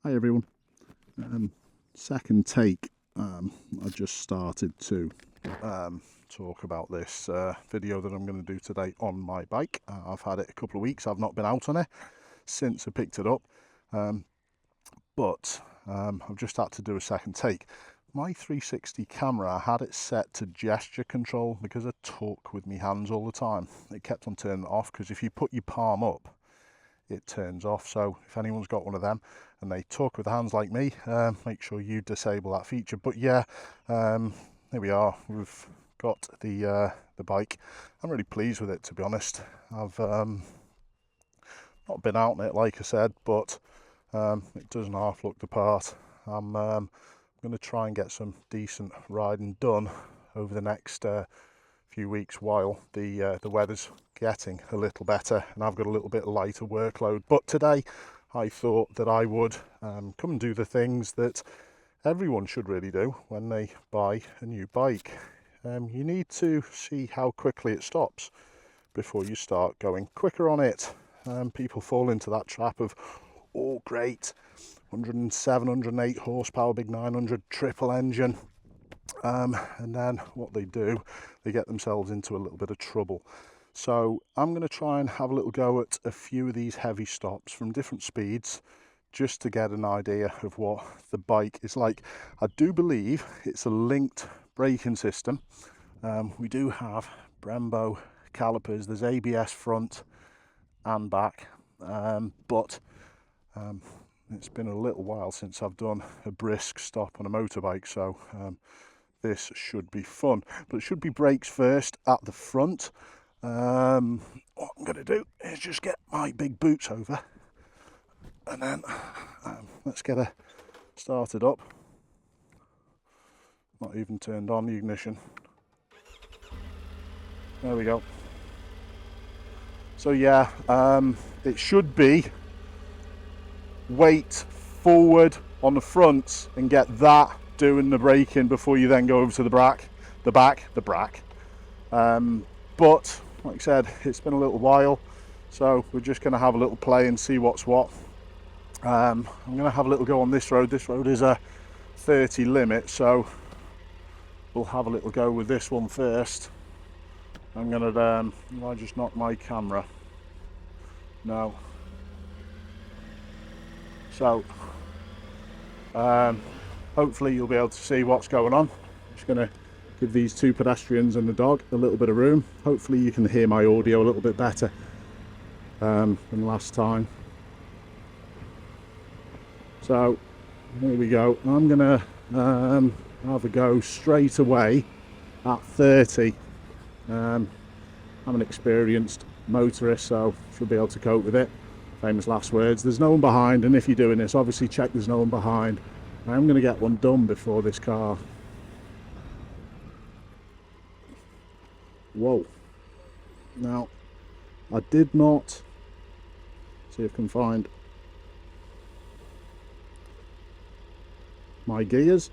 Hi everyone. Second take. I just started to talk about this video that I'm going to do today on my bike. I've had it a couple of weeks. I've not been out on it since I picked it up, but I've just had to do a second take. My 360 camera, I had it set to gesture control because I talk with my hands all the time. It kept on turning off because if you put your palm up, it turns off. So if anyone's got one of them and they talk with the hands like me, make sure you disable that feature. But yeah, here we are. We've got the bike. I'm really pleased with it, to be honest. I've not been out on it, like I said, but it doesn't half look the part. I'm going to try and get some decent riding done over the next few weeks while the weather's getting a little better and I've got a little bit lighter workload. But today I thought that I would come and do the things that everyone should really do when they buy a new bike. You need to see how quickly it stops before you start going quicker on it. People fall into that trap of, oh great, 107, 108 horsepower, big 900 triple engine. And then what they do, they get themselves into a little bit of trouble. So I'm going to try and have a little go at a few of these heavy stops from different speeds just to get an idea of what the bike is like. I do believe it's a linked braking system. We do have Brembo calipers, there's ABS front and back, but it's been a little while since I've done a brisk stop on a motorbike, so this should be fun. But it should be brakes first at the front. What I'm going to do is just get my big boots over and then let's get her started up. Not even turned on the ignition. There we go. So yeah, it should be weight forward on the front and get that doing the braking before you then go over to the back. But like I said, it's been a little while, so we're just going to have a little play and see what's what. I'm going to have a little go on this road. This road is a 30 limit, so we'll have a little go with this one first. I'm going to, I just knocked my camera. No. So, hopefully you'll be able to see what's going on. I'm just going to give these two pedestrians and the dog a little bit of room. Hopefully you can hear my audio a little bit better than last time. So here we go. I'm going to have a go straight away at 30. I'm an experienced motorist, so should be able to cope with it. Famous last words. There's no one behind, and if you're doing this, obviously check there's no one behind. I'm going to get one done before this car. Whoa. Now, I did not see if I can find my gears.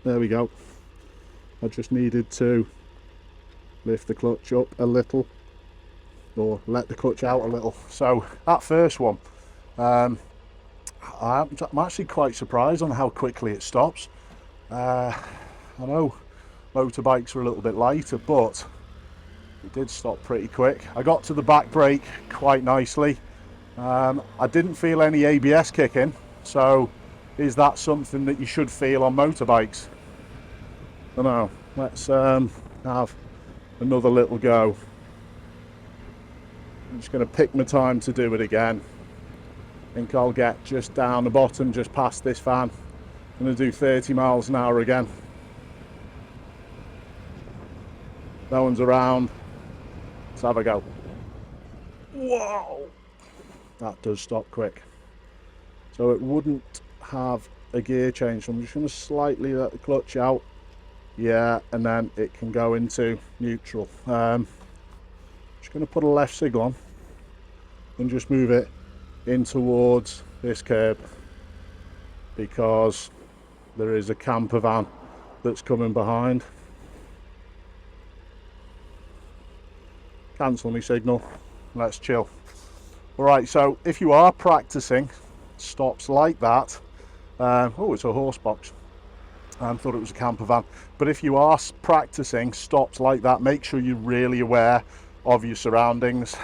There we go. I just needed to lift the clutch up a little, or let the clutch out a little. So that first one, I'm actually quite surprised on how quickly it stops. I know motorbikes are a little bit lighter, but it did stop pretty quick. I got to the back brake quite nicely. I didn't feel any ABS kicking, so is that something that you should feel on motorbikes? I don't know. Let's have another little go. I'm just going to pick my time to do it again. I think I'll get just down the bottom, just past this van. I'm going to do 30 miles an hour again. No one's around. Let's have a go. Whoa! That does stop quick. So it wouldn't have a gear change. So I'm just going to slightly let the clutch out. Yeah, and then it can go into neutral. Just going to put a left signal on and just move it in towards this curb because there is a camper van that's coming behind. Cancel my signal. Let's chill. All right, so if you are practicing stops like that, oh, it's a horse box. I thought it was a camper van. But if you are practicing stops like that, make sure you're really aware of your surroundings.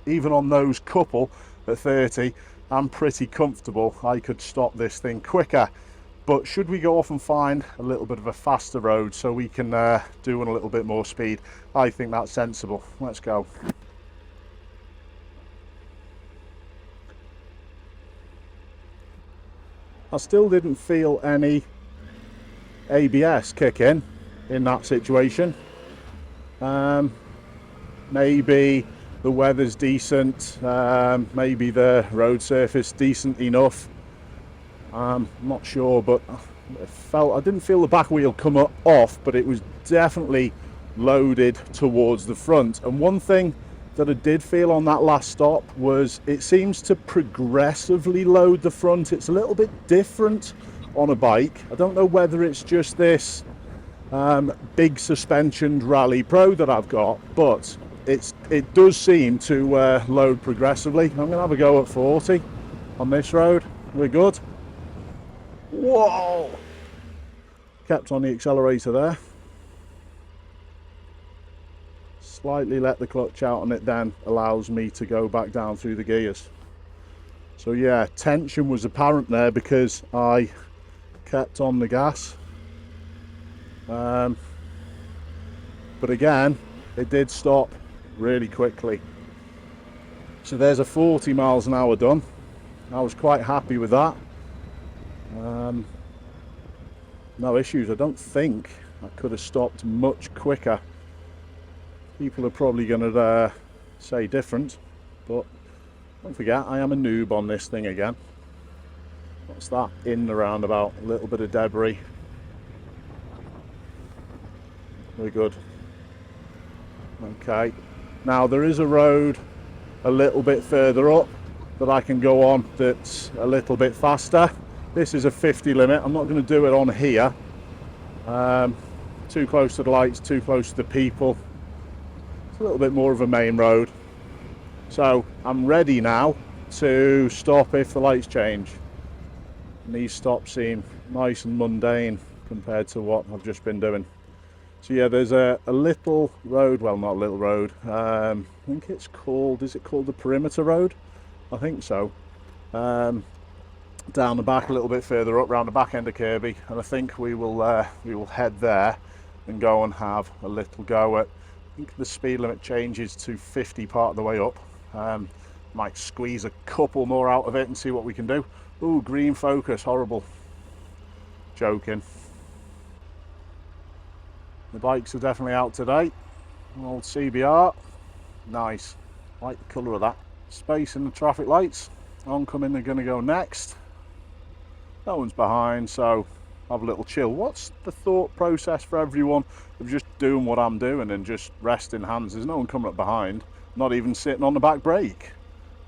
Even on those couple at 30, I'm pretty comfortable. I could stop this thing quicker. But should we go off and find a little bit of a faster road so we can do a little bit more speed? I think that's sensible. Let's go. I still didn't feel any ABS kick in that situation. Maybe the weather's decent, maybe the road surface decent enough. I'm not sure, but I didn't feel the back wheel come off, but it was definitely loaded towards the front. And one thing that I did feel on that last stop was it seems to progressively load the front. It's a little bit different on a bike. I don't know whether it's just this big suspensioned Rally Pro that I've got, but it does seem to load progressively. I'm going to have a go at 40 on this road. We're good. Whoa! Kept on the accelerator there. Slightly let the clutch out, and it then allows me to go back down through the gears. So yeah, tension was apparent there because I kept on the gas. But again, it did stop really quickly. So there's a 40 miles an hour done. I was quite happy with that. No issues. I don't think I could have stopped much quicker. People are probably going to say different, but don't forget I am a noob on this thing again. What's that in the roundabout? A little bit of debris. Very good. Okay, now there is a road a little bit further up that I can go on that's a little bit faster. This is a 50 limit. I'm not going to do it on here. Too close to the lights, too close to the people. It's a little bit more of a main road. So I'm ready now to stop if the lights change. And these stops seem nice and mundane compared to what I've just been doing. So yeah, there's a little road, well, not a little road, I think it's called, is it called the Perimeter Road? I think so. Down the back a little bit further up, round the back end of Kirby, and I think we will head there and go and have a little go at, I think the speed limit changes to 50 part of the way up. Might squeeze a couple more out of it and see what we can do. Ooh, green focus, horrible. Joking. The bikes are definitely out today. Old CBR, nice. Like the colour of that. Space in the traffic lights. Oncoming are going to go next. No one's behind, so have a little chill. What's the thought process for everyone of just doing what I'm doing and just resting hands? There's no one coming up behind, not even sitting on the back brake.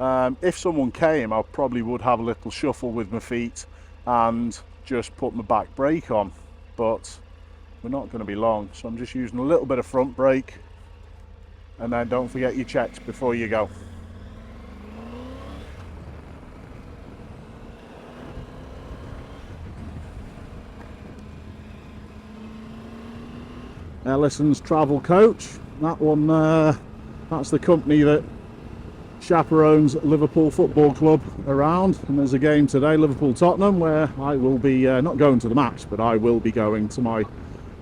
If someone came, I probably would have a little shuffle with my feet and just put my back brake on, but we're not going to be long, so I'm just using a little bit of front brake, and then don't forget your checks before you go. Ellison's travel coach, that one, that's the company that chaperones Liverpool Football Club around, and there's a game today, Liverpool-Tottenham, where I will be not going to the match, but I will be going to my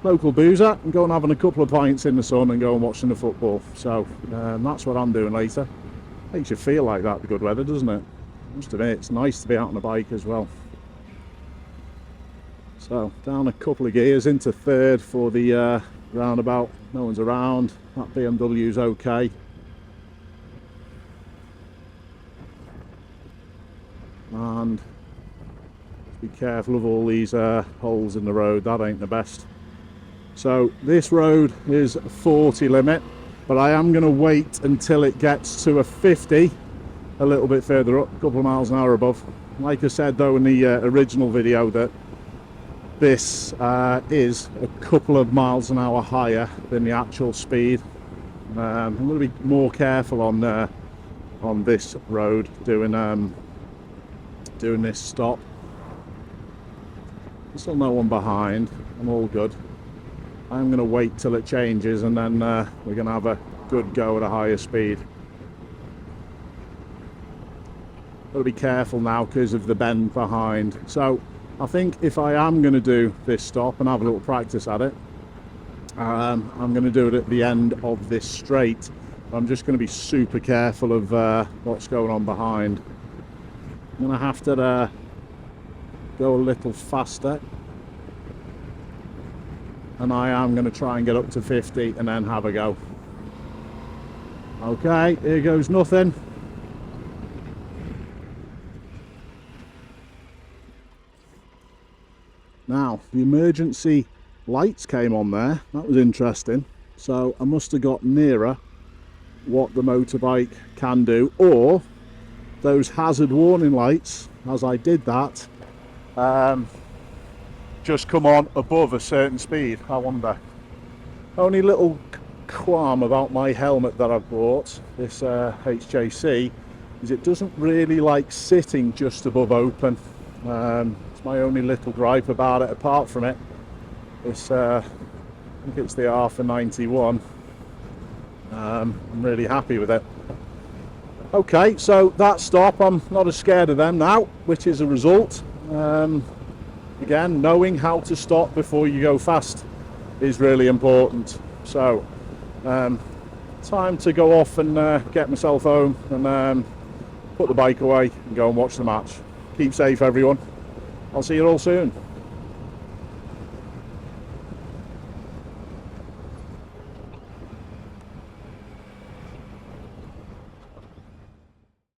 local boozer and go and having a couple of pints in the sun and go and watching the football. So that's what I'm doing later. Makes you feel like that, the good weather, doesn't it? I must admit, it's nice to be out on a bike as well. So down a couple of gears into third for the roundabout. No one's around. That BMW's okay. And be careful of all these holes in the road. That ain't the best. So this road is a 40 limit, but I am going to wait until it gets to a 50 a little bit further up, a couple of miles an hour above. Like I said though in the original video, that this is a couple of miles an hour higher than the actual speed. I'm going to be more careful on on this road doing this stop. There's still no one behind. I'm all good. I'm going to wait till it changes, and then we're going to have a good go at a higher speed. Got to be careful now because of the bend behind. So I think if I am going to do this stop and have a little practice at it, I'm going to do it at the end of this straight. I'm just going to be super careful of what's going on behind. I'm going to have to go a little faster, and I am going to try and get up to 50 and then have a go. Okay, here goes nothing. Now, the emergency lights came on there. That was interesting. So I must have got nearer what the motorbike can do, or those hazard warning lights, as I did that, just come on above a certain speed. I wonder. Only little qualm about my helmet that I've bought, this HJC, is it doesn't really like sitting just above open. It's my only little gripe about it. Apart from it, it's I think it's the Alpha 91. I'm really happy with it. Okay, so that stop, I'm not as scared of them now, which is a result. Again, knowing how to stop before you go fast is really important. So time to go off and get myself home and put the bike away and go and watch the match. Keep safe, everyone. I'll see you all soon.